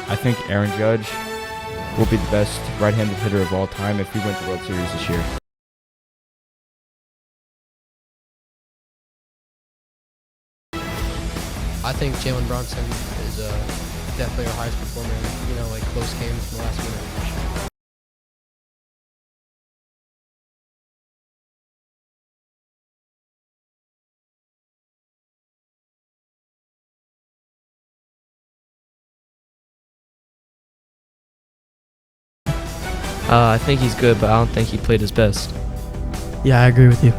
I think Aaron Judge will be the best right-handed hitter of all time if we win the World Series this year. I think Jalen Brunson is definitely our highest performer in, like close games in the last minute. I think he's good, but I don't think he played his best. Yeah, I agree with you.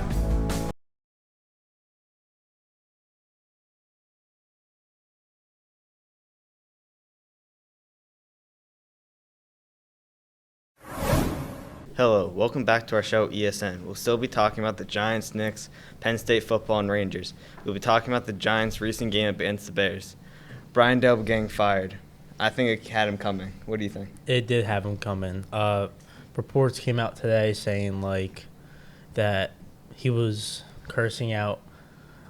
Hello, welcome back to our show ESN. We'll still be talking about the Giants, Knicks, Penn State football, and Rangers. We'll be talking about the Giants' recent game against the Bears. Brian Dable getting fired. I think it had him coming. What do you think? It did have him coming. Reports came out today saying that he was cursing out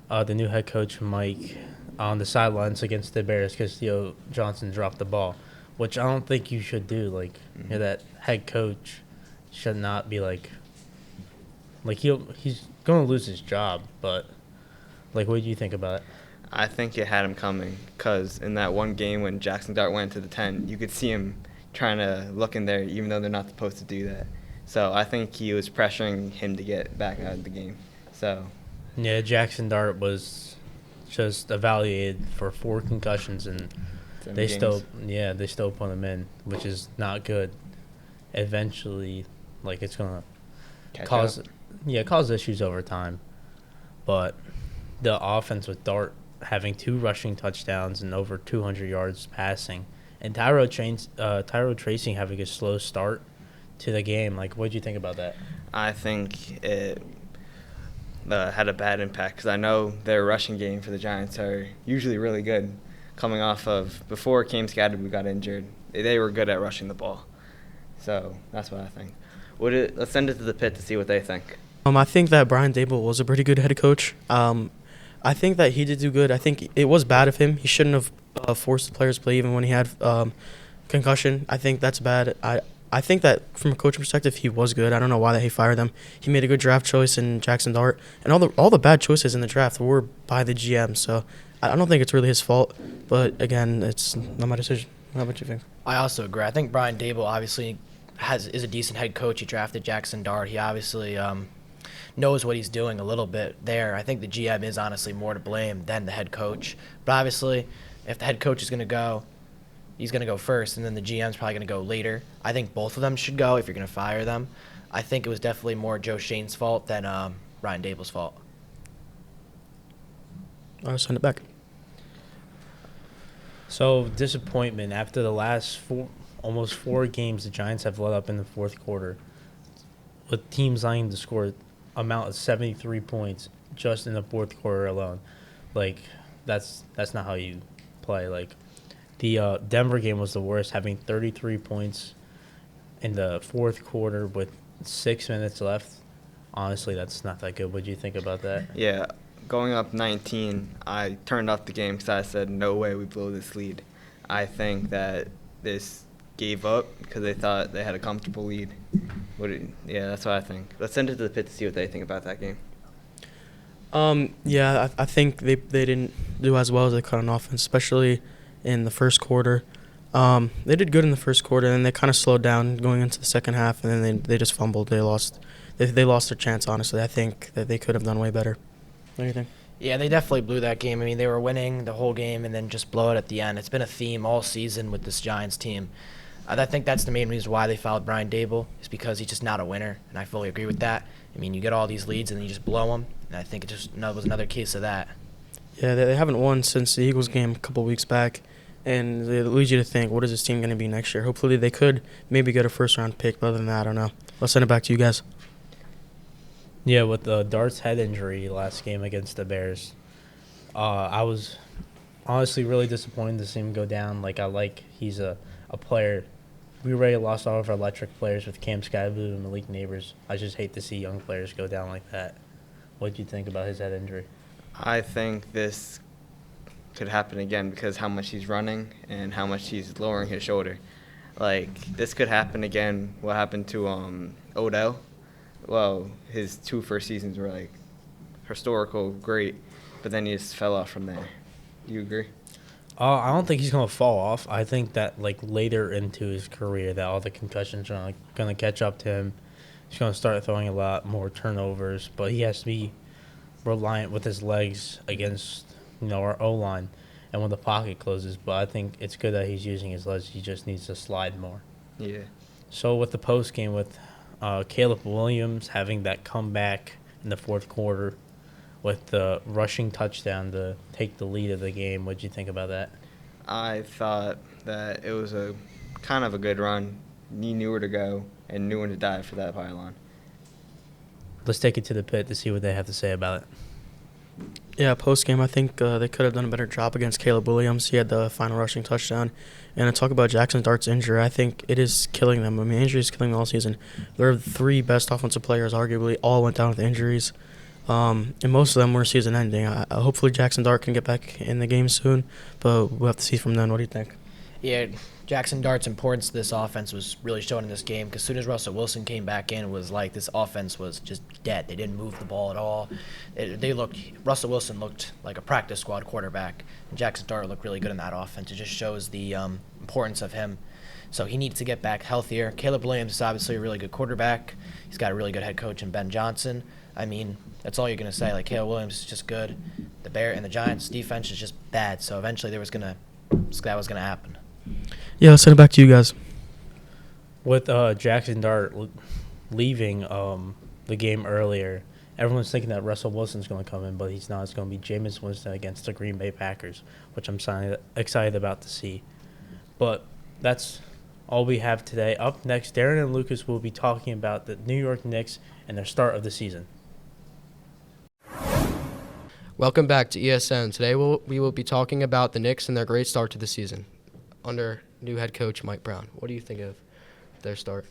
the new head coach Mike on the sidelines against the Bears because Theo Johnson dropped the ball, which I don't think you should do. That head coach should not be he's going to lose his job. But what do you think about it? I think it had him coming because in that one game when Jackson Dart went to the 10, you could see him trying to look in there even though they're not supposed to do that. So I think he was pressuring him to get back out of the game. So yeah, Jackson Dart was just evaluated for 4 concussions, and they still put him in, which is not good. Eventually, it's gonna cause issues over time. But the offense with Dart having 2 rushing touchdowns and over 200 yards passing, and Tyro Tracing having a slow start to the game. What did you think about that? I think it had a bad impact because I know their rushing game for the Giants are usually really good. Coming off of before Cam Scatterby got injured, they were good at rushing the ball. So that's what I think. Let's send it to the pit to see what they think. I think that Brian Dable was a pretty good head coach. I think that he did do good. I think it was bad of him. He shouldn't have forced the players to play even when he had concussion. I think that's bad. I think that from a coaching perspective, he was good. I don't know why he fired them. He made a good draft choice in Jackson Dart, and all the bad choices in the draft were by the GM. So I don't think it's really his fault. But again, it's not my decision. How about you think? I also agree. I think Brian Dable obviously is a decent head coach. He drafted Jackson Dart. He obviously knows what he's doing a little bit there. I think the GM is honestly more to blame than the head coach. But obviously, if the head coach is going to go, he's going to go first, and then the GM's probably going to go later. I think both of them should go if you're going to fire them. I think it was definitely more Joe Shane's fault than Brian Dable's fault. I'll send it back. So, disappointment after the last almost 4 games the Giants have let up in the fourth quarter, with teams lining to score amount of 73 points just in the fourth quarter alone. That's not how you play. The Denver game was the worst, having 33 points in the fourth quarter with 6 minutes left. Honestly, that's not that good. What do you think about that? Yeah, going up 19, I turned off the game because I said, no way we blow this lead. I think that this gave up because they thought they had a comfortable lead. That's what I think. Let's send it to the pit to see what they think about that game. I think they didn't do as well as they could on offense, especially in the first quarter. They did good in the first quarter, and then they kind of slowed down going into the second half, and then they just fumbled. They lost their chance, honestly. I think that they could have done way better. What do you think? Yeah, they definitely blew that game. I mean, they were winning the whole game and then just blow it at the end. It's been a theme all season with this Giants team. I think that's the main reason why they fouled Brian Dable, is because he's just not a winner, and I fully agree with that. I mean, you get all these leads and then you just blow them, and I think it just was another case of that. Yeah, they haven't won since the Eagles game a couple weeks back, and it leads you to think, what is this team going to be next year? Hopefully they could maybe get a first-round pick, but other than that, I don't know. Let's send it back to you guys. Yeah, with the Dart's head injury last game against the Bears, I was honestly really disappointed to see him go down. He's a player. We already lost all of our electric players with Cam Scatterby and Malik Neighbors. I just hate to see young players go down like that. What do you think about his head injury? I think this could happen again because how much he's running and how much he's lowering his shoulder. Like, this could happen again. What happened to Odell? Well, his 2 first seasons were, like, historical, great, but then he just fell off from there. Do you agree? I don't think he's going to fall off. I think that, like, later into his career that all the concussions are going to catch up to him. He's going to start throwing a lot more turnovers, but he has to be reliant with his legs against, our O-line and when the pocket closes. But I think it's good that he's using his legs. He just needs to slide more. Yeah. So with the post game, with Caleb Williams having that comeback in the fourth quarter with the rushing touchdown to take the lead of the game, what did you think about that? I thought that it was a kind of a good run. He knew where to go and knew when to dive for that pylon. Let's take it to the pit to see what they have to say about it. Yeah, post game, I think they could have done a better job against Caleb Williams. He had the final rushing touchdown. And to talk about Jackson Dart's injury, I think it is killing them. I mean, injury is killing them all season. Their 3 best offensive players, arguably, all went down with injuries. And most of them were season-ending. Hopefully Jackson Dart can get back in the game soon, but we'll have to see from then. What do you think? Yeah, Jackson Dart's importance to this offense was really shown in this game because as soon as Russell Wilson came back in, it was like this offense was just dead. They didn't move the ball at all. Russell Wilson looked like a practice squad quarterback, and Jackson Dart looked really good in that offense. It just shows the importance of him. So he needs to get back healthier. Caleb Williams is obviously a really good quarterback. He's got a really good head coach in Ben Johnson. I mean, that's all you're going to say. Like, Caleb Williams is just good. The Bear and the Giants' defense is just bad. So eventually that was going to happen. Yeah, let's send it back to you guys. With Jackson Dart leaving the game earlier, everyone's thinking that Russell Wilson's going to come in, but he's not. It's going to be Jameis Winston against the Green Bay Packers, which I'm excited about to see. But that's all we have today. Up next, Darin and Lucas will be talking about the New York Knicks and their start of the season. Welcome back to ESN. Today we will be talking about the Knicks and their great start to the season under new head coach Mike Brown. What do you think of their start?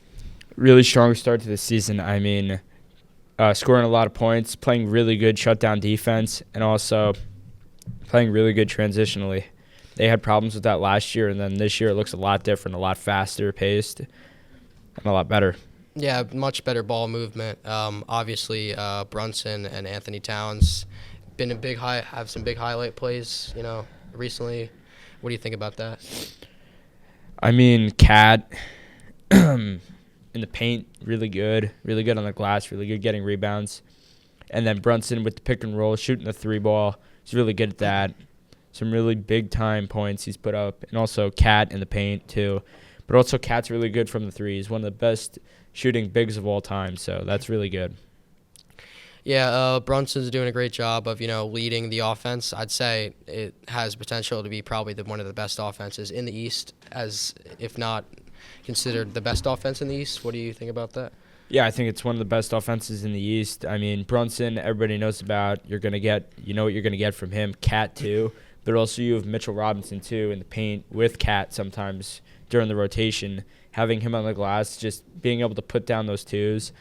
Really strong start to the season. I mean, scoring a lot of points, playing really good shutdown defense, and also playing really good transitionally. They had problems with that last year, and then this year it looks a lot different, a lot faster paced, and a lot better. Yeah, much better ball movement. Obviously, Brunson and Anthony Towns have some big highlight plays, recently. What do you think about that? I mean, Cat in the paint, really good on the glass, really good getting rebounds. And then Brunson with the pick and roll, shooting the 3-ball. He's really good at that. Some really big-time points he's put up. And also Cat in the paint, too. But also Cat's really good from the 3. He's one of the best shooting bigs of all time, so that's really good. Yeah, Brunson's doing a great job of, leading the offense. I'd say it has potential to be probably one of the best offenses in the East, as if not considered the best offense in the East. What do you think about that? Yeah, I think it's one of the best offenses in the East. I mean, Brunson, everybody knows about. You know what you're going to get from him. Cat, too. But also you have Mitchell Robinson, too, in the paint with Cat sometimes during the rotation. Having him on the glass, just being able to put down those 2s.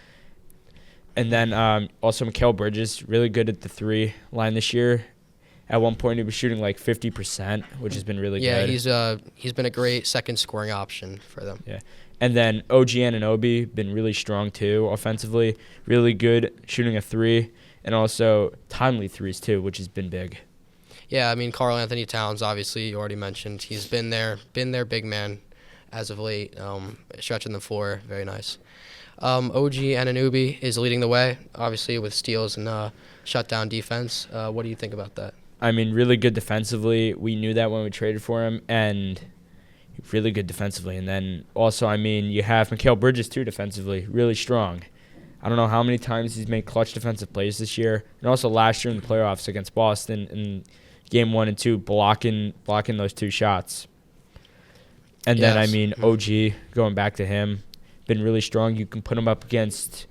And then also Mikal Bridges, really good at the 3 line this year. At one point, he was shooting like 50%, which has been really good. Yeah, he's been a great second scoring option for them. Yeah. And then OG Anunoby, been really strong too offensively. Really good shooting a 3, and also timely 3s too, which has been big. Yeah, I mean, Karl Anthony Towns, obviously, you already mentioned. He's been their big man as of late, stretching the floor. Very nice. OG Anunoby is leading the way, obviously, with steals and shutdown defense. What do you think about that? I mean, really good defensively. We knew that when we traded for him, and really good defensively. And then also, I mean, you have Mikal Bridges, too, defensively, really strong. I don't know how many times he's made clutch defensive plays this year. And also last year in the playoffs against Boston in Game 1 and 2, blocking those 2 shots. And then, I mean, OG, going back to him, been really strong. You can put him up against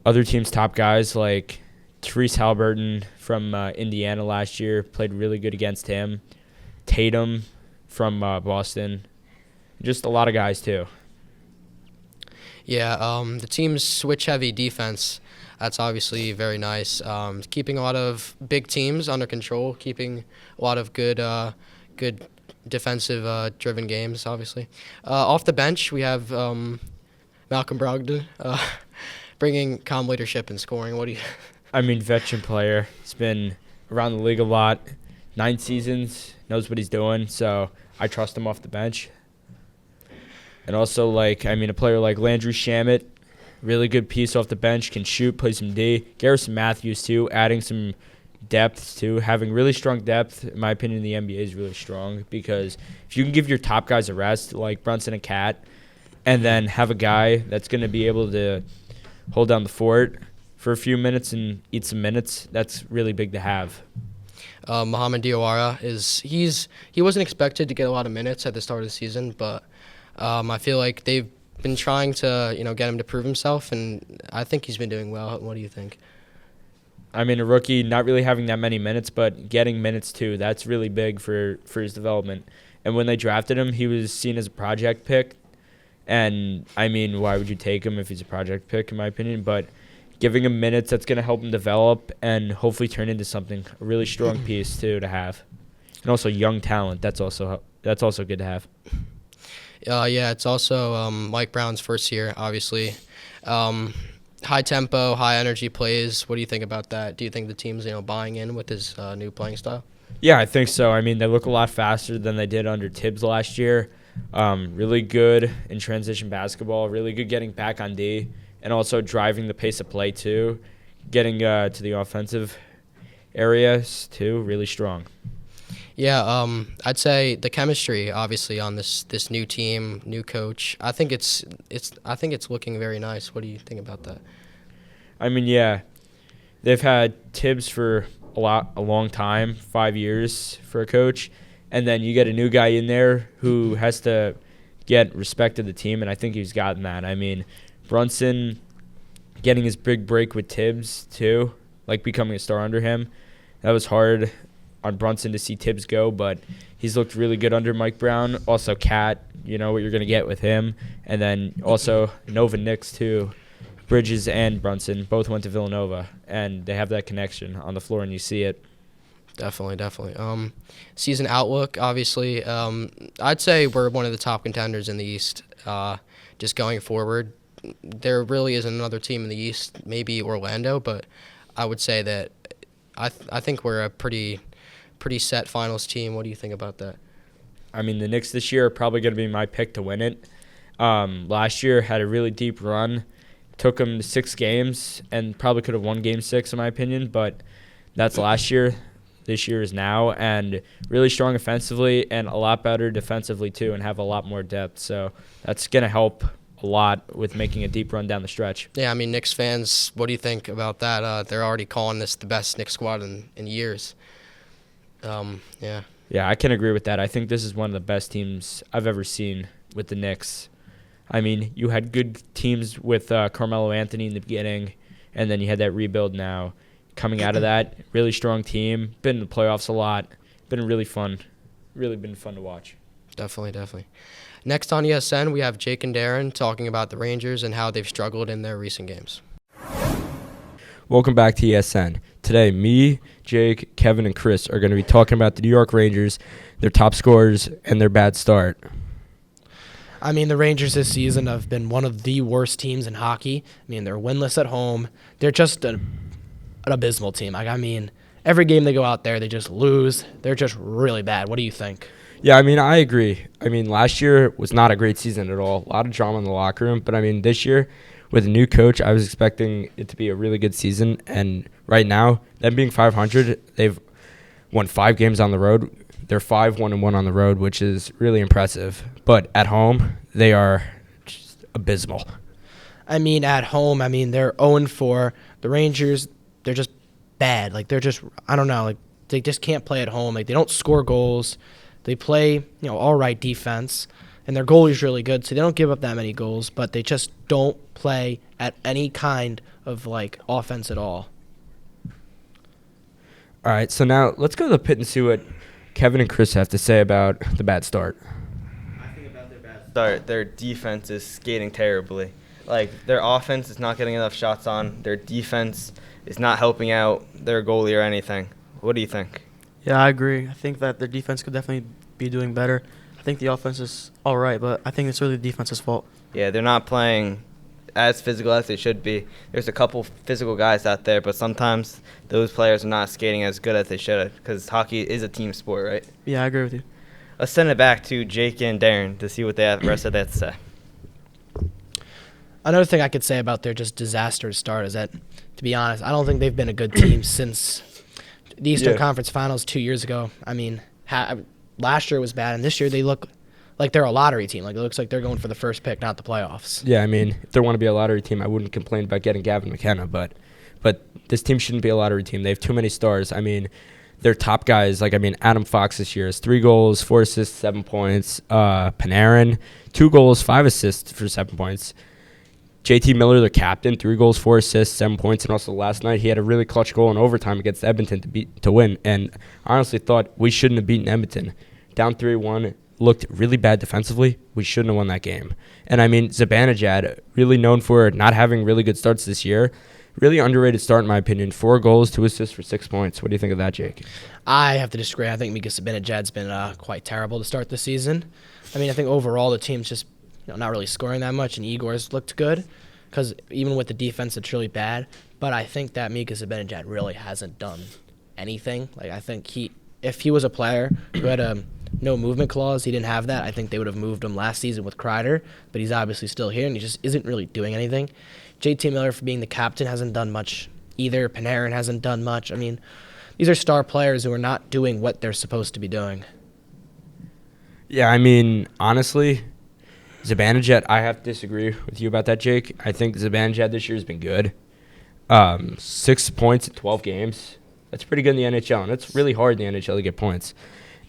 other teams' top guys like Therese Halliburton from Indiana last year, played really good against him. Tatum from Boston. Just a lot of guys, too. Yeah, the team's switch-heavy defense, That's obviously very nice. Keeping a lot of big teams under control, keeping a lot of good defensive driven games, obviously. Off the bench, we have Malcolm Brogdon bringing calm leadership and scoring. What do you? I mean, veteran player. He's been around the league a lot. 9 seasons, knows what he's doing, so I trust him off the bench. And also, a player like Landry Shamet, really good piece off the bench, can shoot, play some D. Garrison Matthews, too, adding some depth, too. Having really strong depth, in my opinion, the NBA is really strong because if you can give your top guys a rest, like Brunson and Cat, and then have a guy that's going to be able to hold down the fort for a few minutes and eat some minutes, that's really big to have. Mohamed Diawara he wasn't expected to get a lot of minutes at the start of the season, but I feel like they've been trying to get him to prove himself, and I think he's been doing well. What do you think? I mean, a rookie not really having that many minutes, but getting minutes too, that's really big for his development. And when they drafted him, he was seen as a project pick. And, I mean, why would you take him if he's a project pick, in my opinion? But giving him minutes, that's going to help him develop and hopefully turn into something, a really strong piece, too, to have. And also young talent, that's also good to have. Yeah, it's also Mike Brown's first year, obviously. High tempo, high energy plays. What do you think about that? Do you think the team's buying in with his new playing style? Yeah, I think so. I mean, they look a lot faster than they did under Tibbs last year. Really good in transition basketball, really good getting back on D, and also driving the pace of play too, getting to the offensive areas too, really strong. Yeah, I'd say the chemistry, obviously, on this new team, new coach. I think it's looking very nice. What do you think about that? I mean, yeah, they've had Tibbs for a long time, 5 years for a coach, and then you get a new guy in there who has to get respect of the team, and I think he's gotten that. I mean, Brunson getting his big break with Tibbs too, like becoming a star under him. That was hard on Brunson to see Tibbs go, but he's looked really good under Mike Brown. Also, Cat, you know what you're going to get with him. And then also Nova Knicks, too. Bridges and Brunson both went to Villanova, and they have that connection on the floor, and you see it. Definitely. Season outlook, obviously. I'd say we're one of the top contenders in the East. Just going forward, there really isn't another team in the East, maybe Orlando, but I would say that I think we're a pretty set finals team. What do you think about that? I mean, the Knicks this year are probably going to be my pick to win it. Last year had a really deep run. Took them to 6 games and probably could have won Game 6 in my opinion, but that's last year. This year is now, and really strong offensively and a lot better defensively too, and have a lot more depth. So that's going to help a lot with making a deep run down the stretch. Yeah, I mean, Knicks fans, what do you think about that? They're already calling this the best Knicks squad in years. Yeah. Yeah, I can agree with that. I think this is one of the best teams I've ever seen with the Knicks. I mean, you had good teams with Carmelo Anthony in the beginning, and then you had that rebuild now. Coming out of that, really strong team. Been in the playoffs a lot. Been really fun. Really been fun to watch. Definitely. Next on ESN, we have Jake and Darin talking about the Rangers and how they've struggled in their recent games. Welcome back to ESN. Today, me, Jake, Kevin, and Chris are going to be talking about the New York Rangers, their top scorers, and their bad start. I mean, the Rangers this season have been one of the worst teams in hockey. I mean, they're winless at home. They're just an abysmal team. I mean, every game they go out there, they just lose. They're just really bad. What do you think? Yeah, I mean, I agree. I mean, last year was not a great season at all. A lot of drama in the locker room. But, I mean, this year, with a new coach, I was expecting it to be a really good season. And right now, them being 500, they've won 5 games on the road. They're 5-1-1 on the road, which is really impressive. But at home, they are just abysmal. I mean, at home, they're 0-4. The Rangers, they're just bad. Like, they're just, I don't know, like, they just can't play at home. Like, they don't score goals. They play, all right defense. And their goalie's really good, so they don't give up that many goals. But they just don't play at any kind of, like, offense at all. All right, so now let's go to the pit and see what Kevin and Chris have to say about the bad start. I think about their bad start, their defense is skating terribly. Like, their offense is not getting enough shots on. Their defense is not helping out their goalie or anything. What do you think? Yeah, I agree. I think that their defense could definitely be doing better. I think the offense is all right, but I think it's really the defense's fault. Yeah, they're not playing as physical as they should be. There's a couple physical guys out there, but sometimes those players are not skating as good as they should because hockey is a team sport, right? Yeah, I agree with you. Let's send it back to Jake and Darin to see what the rest of that to say. Another thing I could say about their just disaster start is that, to be honest, I don't think they've been a good team since the Eastern Conference Finals 2 years ago. I mean, last year was bad, and this year they look like they're a lottery team. Like, it looks like they're going for the first pick, not the playoffs. Yeah, I mean, if they want to be a lottery team, I wouldn't complain about getting Gavin McKenna, but this team shouldn't be a lottery team. They have too many stars. I mean, their top guys, Adam Fox this year has 3 goals, 4 assists, 7 points. Panarin, 2 goals, 5 assists for 7 points. JT Miller, their captain, 3 goals, 4 assists, 7 points, and also last night he had a really clutch goal in overtime against Edmonton to win. And I honestly thought we shouldn't have beaten Edmonton. Down 3-1, looked really bad defensively. We shouldn't have won that game. And I mean, Zibanejad, really known for not having really good starts this year. Really underrated start, in my opinion. 4 goals, 2 assists for 6 points. What do you think of that, Jake? I have to disagree. I think Mika Zibanejad's been quite terrible to start the season. I mean, I think overall the team's just not really scoring that much, and Igor's looked good because even with the defense, it's really bad. But I think that Mika Zibanejad really hasn't done anything. Like, I think if he was a player who had a no movement clause, he didn't have that, I think they would have moved him last season with Kreider, but he's obviously still here, and he just isn't really doing anything. JT Miller, for being the captain, hasn't done much either. Panarin hasn't done much. I mean, these are star players who are not doing what they're supposed to be doing. Yeah, I mean, honestly, Zibanejad, I have to disagree with you about that, Jake. I think Zibanejad this year has been good. 6 points in 12 games. That's pretty good in the NHL, and it's really hard in the NHL to get points.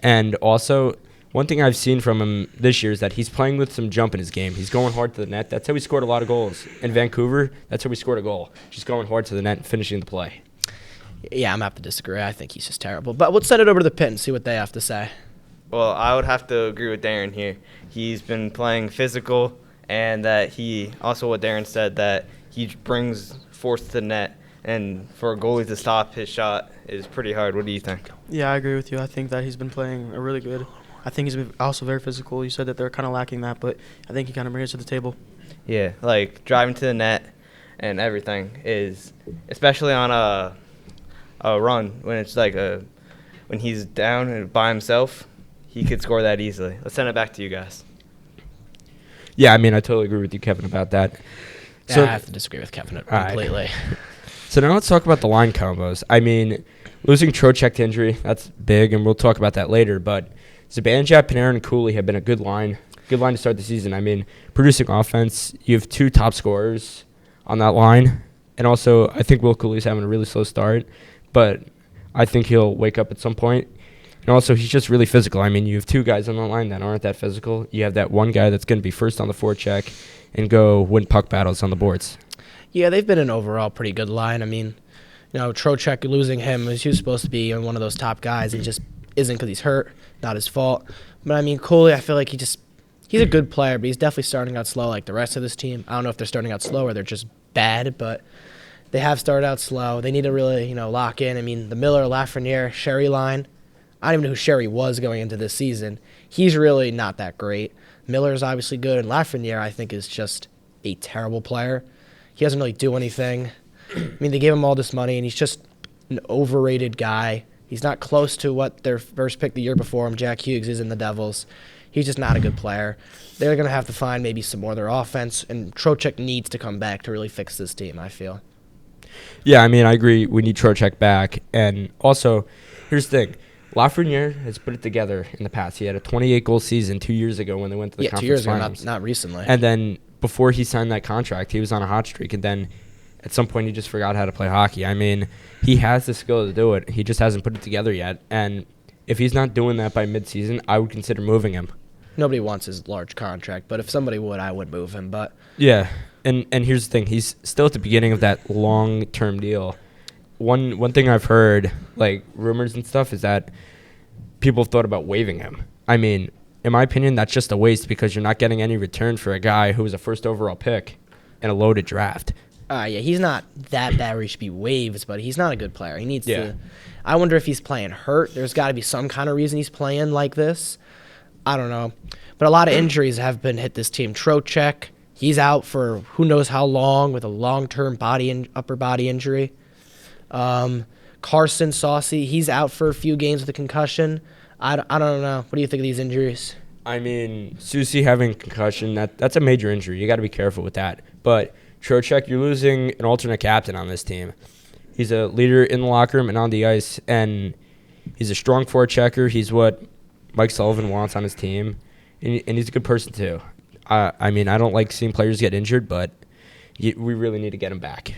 And also, one thing I've seen from him this year is that he's playing with some jump in his game. He's going hard to the net. That's how he scored a lot of goals. In Vancouver, that's how he scored a goal. Just going hard to the net and finishing the play. Yeah, I'm going to have to disagree. I think he's just terrible. But let's send it over to the pit and see what they have to say. Well, I would have to agree with Darin here. He's been playing physical, and that he also what Darin said, that he brings force to the net. And for a goalie to stop his shot is pretty hard. What do you think? Yeah, I agree with you. I think that he's been playing a really good. I think he's been also very physical. You said that they're kind of lacking that, but I think he kind of brings it to the table. Yeah, like driving to the net and everything is, especially on a run when it's when he's down and by himself, he could score that easily. Let's send it back to you guys. Yeah, I mean, I totally agree with you, Kevin, about that. Yeah, So I have to disagree with Kevin completely. Right. So now let's talk about the line combos. I mean, losing Trocheck to injury, that's big, and we'll talk about that later. But Zibanejad, Panarin, and Cooley have been a good line to start the season. I mean, producing offense, you have 2 top scorers on that line. And also, I think Will Cooley's having a really slow start, but I think he'll wake up at some point. And also, he's just really physical. I mean, you have 2 guys on the line that aren't that physical. You have that one guy that's going to be first on the forecheck and go win puck battles on the boards. Yeah, they've been an overall pretty good line. I mean, Trocheck, losing him, he was supposed to be one of those top guys. He just isn't because he's hurt, not his fault. But, I mean, Cooley, I feel like he's a good player, but he's definitely starting out slow like the rest of this team. I don't know if they're starting out slow or they're just bad, but they have started out slow. They need to really, lock in. I mean, the Miller, Lafreniere, Sherry line, I don't even know who Sherry was going into this season. He's really not that great. Miller's obviously good, and Lafreniere, I think, is just a terrible player. He doesn't really do anything. I mean, they gave him all this money, and he's just an overrated guy. He's not close to what their first pick the year before him, Jack Hughes, is in the Devils. He's just not a good player. They're going to have to find maybe some more of their offense, and Trocheck needs to come back to really fix this team, I feel. Yeah, I mean, I agree. We need Trocheck back. And also, here's the thing. Lafreniere has put it together in the past. He had a 28-goal season 2 years ago when they went to the conference 2 years ago, finals. not recently. And then before he signed that contract, he was on a hot streak, and then at some point he just forgot how to play hockey. I mean, he has the skill to do it. He just hasn't put it together yet. And if he's not doing that by midseason, I would consider moving him. Nobody wants his large contract, but if somebody would, I would move him. But yeah, and here's the thing. He's still at the beginning of that long-term deal. One thing I've heard, like rumors and stuff, is that people thought about waiving him. I mean, in my opinion, that's just a waste because you're not getting any return for a guy who was a first overall pick. in a loaded draft. Yeah, he's not that bad where he should be waived, but he's not a good player. He needs Yeah. to. I wonder if he's playing hurt. There's got to be some kind of reason he's playing like this. I don't know. But a lot of injuries have been hit this team. Trocheck, he's out for who knows how long with a long-term upper body injury. Carson Saucy, he's out for a few games with a concussion. I don't know. What do you think of these injuries? I mean, Susie having concussion, that's a major injury. You got to be careful with that. But Trocheck, you're losing an alternate captain on this team. He's a leader in the locker room and on the ice, and he's a strong forechecker. He's what Mike Sullivan wants on his team, and he's a good person too. I mean, I don't like seeing players get injured, but we really need to get him back.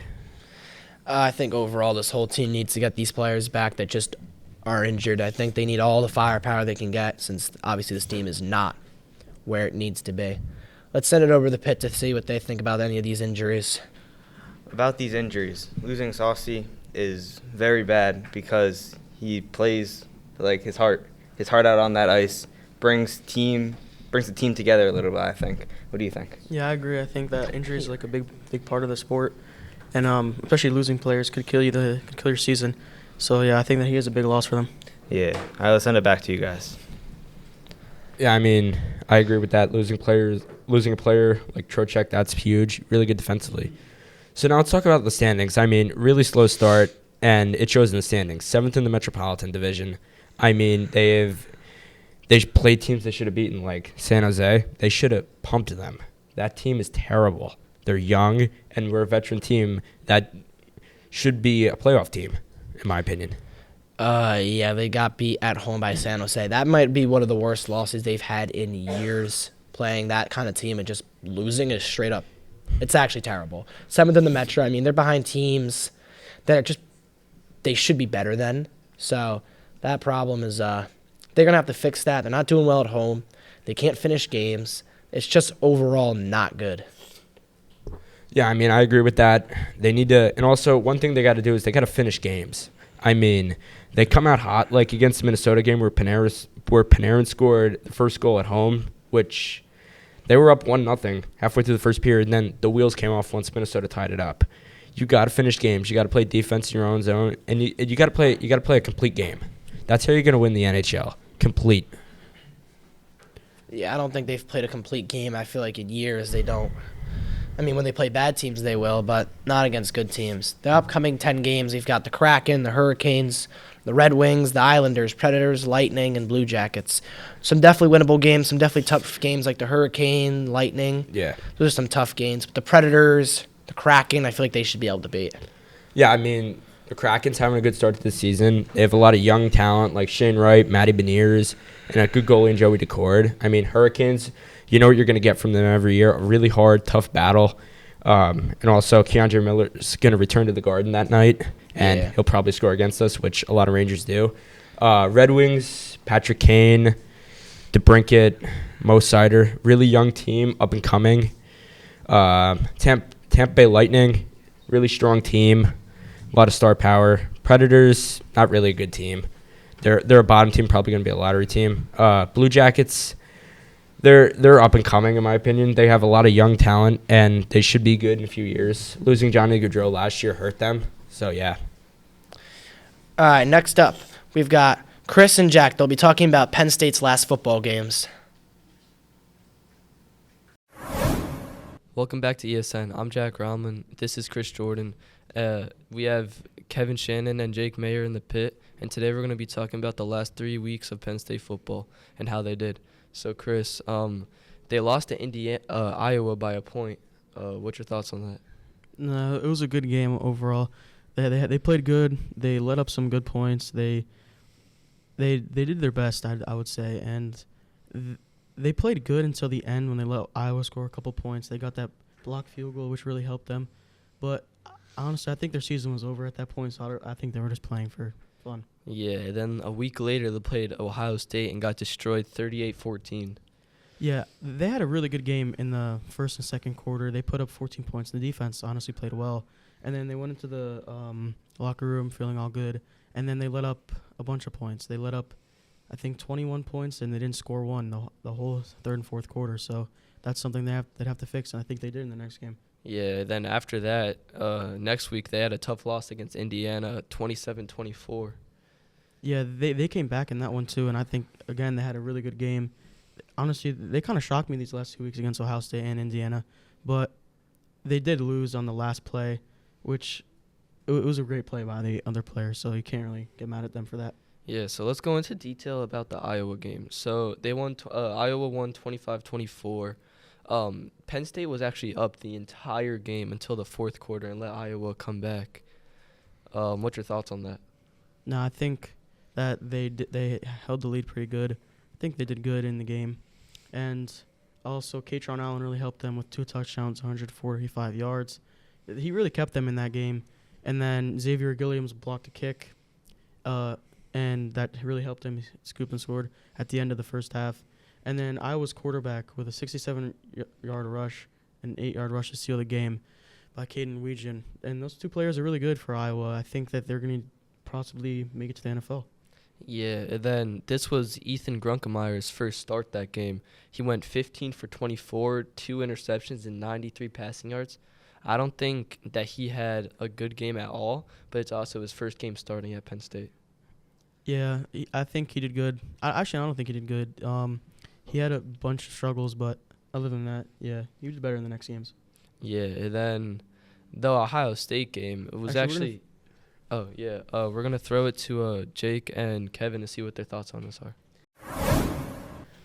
I think overall this whole team needs to get these players back that just are injured. I think they need all the firepower they can get since obviously this team is not where it needs to be. Let's send it over to the pit to see what they think about any of these injuries. About these injuries, losing Saucy is very bad because he plays like his heart out on that ice, brings the team together a little bit, I think. What do you think? Yeah, I agree. I think that injury is like a big part of the sport, and especially losing players could kill your season. So yeah, I think that he is a big loss for them. Yeah. All right, let's send it back to you guys. Yeah, I mean, I agree with that. Losing a player like Trocheck, that's huge. Really good defensively. So now let's talk about the standings. I mean, really slow start, and it shows in the standings. 7th in the Metropolitan Division. I mean, they played teams they should have beaten, like San Jose. They should have pumped them. That team is terrible. They're young, and we're a veteran team that should be a playoff team, in my opinion. Yeah, they got beat at home by San Jose. That might be one of the worst losses they've had in years. Playing that kind of team and just losing is straight up. It's actually terrible. 7th in the Metro. I mean, they're behind teams that they should be better than. So that problem is they're going to have to fix that. They're not doing well at home. They can't finish games. It's just overall not good. Yeah, I mean, I agree with that. They need to, and also one thing they got to do is they got to finish games. I mean, they come out hot, like against the Minnesota game where Panarin scored the first goal at home, which they were up 1-0 halfway through the first period, and then the wheels came off once Minnesota tied it up. You got to finish games. You got to play defense in your own zone, and you got to play. You got to play a complete game. That's how you're going to win the NHL. Complete. Yeah, I don't think they've played a complete game. I feel like in years they don't. I mean, when they play bad teams, they will, but not against good teams. The upcoming 10 games, we've got the Kraken, the Hurricanes, the Red Wings, the Islanders, Predators, Lightning, and Blue Jackets. Some definitely winnable games, some definitely tough games like the Hurricane, Lightning. Yeah. Those are some tough games. But the Predators, the Kraken, I feel like they should be able to beat. Yeah, I mean, the Kraken's having a good start to the season. They have a lot of young talent like Shane Wright, Matty Beniers, and a good goalie in Joey Decord. I mean, Hurricanes, you know what you're going to get from them every year. A really hard, tough battle. And also, Keandre Miller is going to return to the Garden that night, and he'll probably score against us, which a lot of Rangers do. Red Wings, Patrick Kane, DeBrincat, Mo Seider, really young team, up and coming. Tampa Bay Lightning, really strong team, a lot of star power. Predators, not really a good team. They're a bottom team, probably going to be a lottery team. Blue Jackets, they're up and coming, in my opinion. They have a lot of young talent, and they should be good in a few years. Losing Johnny Gaudreau last year hurt them, so yeah. All right, next up, we've got Chris and Jack. They'll be talking about Penn State's last football games. Welcome back to ESN. I'm Jack Romalin. This is Chris Jordan. We have Kevin Shannon and Jake Mayer in the pit, and today we're going to be talking about the last 3 weeks of Penn State football and how they did. So, Chris, they lost to Iowa by a point. What's your thoughts on that? No, it was a good game overall. They played good. They let up some good points. They did their best, I would say, and they played good until the end when they let Iowa score a couple points. They got that blocked field goal, which really helped them. But honestly, I think their season was over at that point, so I think they were just playing for fun. Yeah, then a week later they played Ohio State and got destroyed 38-14. Yeah, they had a really good game in the first and second quarter. They put up 14 points. The defense honestly played well. And then they went into the locker room feeling all good. And then they let up a bunch of points. They let up, I think, 21 points, and they didn't score one the whole third and fourth quarter. So that's something they'd have to fix, and I think they did in the next game. Yeah, then after that, next week they had a tough loss against Indiana, 27-24. Yeah, they came back in that one too, and I think again they had a really good game. Honestly, they kind of shocked me these last 2 weeks against Ohio State and Indiana, but they did lose on the last play, which it was a great play by the other players, so you can't really get mad at them for that. Yeah, so let's go into detail about the Iowa game. So they won. Iowa won 25-24. Penn State was actually up the entire game until the fourth quarter and let Iowa come back. What's your thoughts on that? No, I think that they held the lead pretty good. I think they did good in the game, and also Katron Allen really helped them with 2 touchdowns, 145 yards. He really kept them in that game, and then Xavier Gilliams blocked a kick, and that really helped him scoop and scored at the end of the first half. And then Iowa's quarterback with a 67-yard rush, an 8-yard rush to seal the game by Caden Weegan. And those 2 players are really good for Iowa. I think that they're going to possibly make it to the NFL. Yeah, and then this was Ethan Grunkemeier's first start that game. He went 15 for 24, 2 interceptions, and 93 passing yards. I don't think that he had a good game at all, but it's also his first game starting at Penn State. Yeah, I think he did good. I don't think he did good. He had a bunch of struggles, but other than that, yeah, he was better in the next games. Yeah, and then the Ohio State game, it was actually we're going to throw it to Jake and Kevin to see what their thoughts on this are.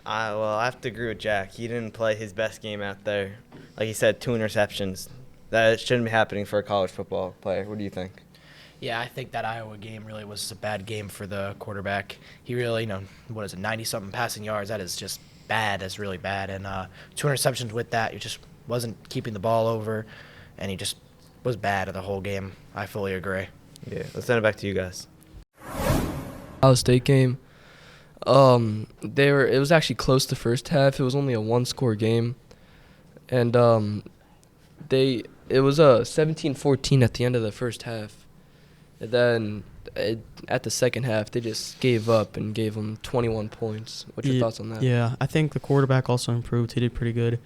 Well, I have to agree with Jack. He didn't play his best game out there. Like he said, 2 interceptions. That shouldn't be happening for a college football player. What do you think? Yeah, I think that Iowa game really was a bad game for the quarterback. He really, 90-something passing yards. That is just bad. That's really bad. And 2 interceptions with that. He just wasn't keeping the ball over, and he just was bad the whole game. I fully agree. Yeah, let's send it back to you guys. Ohio State game, it was actually close the first half. It was only a 1-score game, and it was 17-14 at the end of the first half. And then at the second half, they just gave up and gave them 21 points. What's your thoughts on that? Yeah, I think the quarterback also improved. He did pretty good.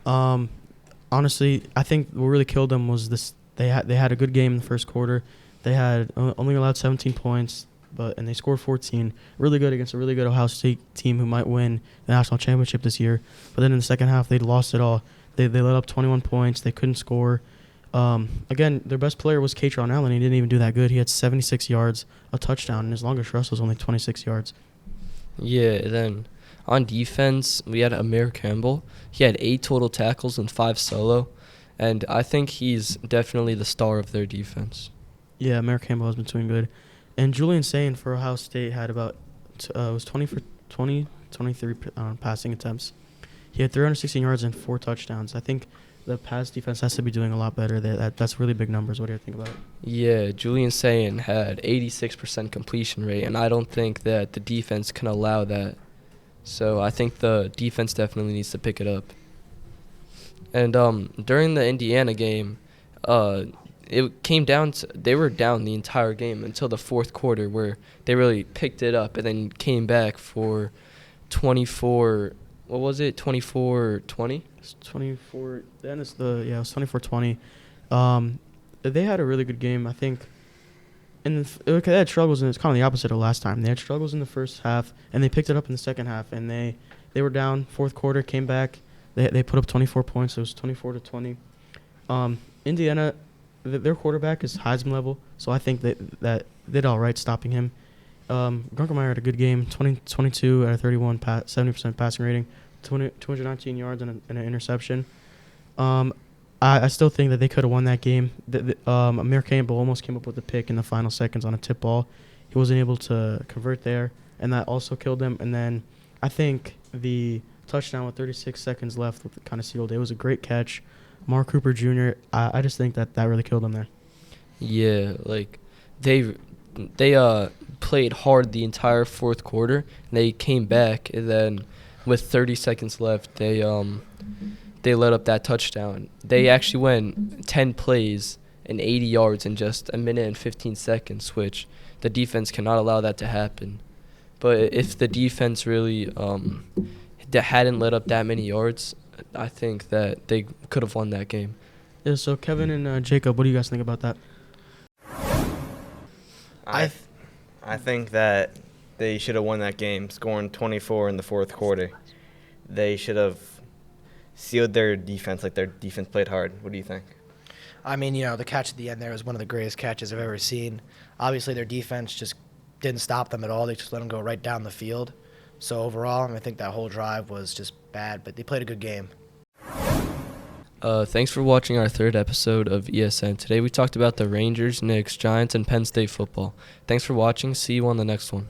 Honestly, I think what really killed them was this. They had a good game in the first quarter. They had only allowed 17 points, and they scored 14. Really good against a really good Ohio State team who might win the national championship this year. But then in the second half, they lost it all. They let up 21 points. They couldn't score. Again, their best player was Katron Allen. He didn't even do that good. He had 76 yards, a touchdown, and his longest rush was only 26 yards. Yeah, then on defense, we had Amir Campbell. He had 8 total tackles and 5 solo, and I think he's definitely the star of their defense. Yeah, Amir Campbell has been doing good. And Julian Sayin for Ohio State had about was 20 for 23 passing attempts. He had 316 yards and 4 touchdowns. I think the pass defense has to be doing a lot better. That's really big numbers. What do you think about it? Yeah, Julian Sayin had 86% completion rate, and I don't think that the defense can allow that. So I think the defense definitely needs to pick it up. And during the Indiana game, it came down to they were down the entire game until the fourth quarter, where they really picked it up and then came back for 24. What was it? 24-20. It's 24. Then it was 24-20. They had a really good game, I think. And they had struggles, and it's kind of the opposite of last time. They had struggles in the first half, and they picked it up in the second half. And they were down fourth quarter, came back. They put up 24 points. So it was 24-20. Indiana, their quarterback is Heisman level, so I think that they did all right stopping him. Grunkemeyer had a good game, 22 out of 31, 70% passing rating, 219 yards and an interception. I still think that they could have won that game. Amir Campbell almost came up with a pick in the final seconds on a tip ball. He wasn't able to convert there, and that also killed them. And then I think the touchdown with 36 seconds left kind of sealed it. It was a great catch. Mark Cooper Jr., I just think that really killed them there. Yeah, like they played hard the entire fourth quarter, and they came back, and then with 30 seconds left, they let up that touchdown. They actually went 10 plays and 80 yards in just a minute and 15 seconds, which the defense cannot allow that to happen. But if the defense really hadn't let up that many yards, I think that they could have won that game. Yeah, so Kevin and Jacob, what do you guys think about that? I think that they should have won that game, scoring 24 in the fourth quarter. They should have sealed their defense, like their defense played hard. What do you think? I mean, the catch at the end there was one of the greatest catches I've ever seen. Obviously, their defense just didn't stop them at all. They just let them go right down the field. So overall, I think that whole drive was just bad, but they played a good game. Thanks for watching our third episode of ESN. Today we talked about the Rangers, Knicks, Giants, and Penn State football. Thanks for watching. See you on the next one.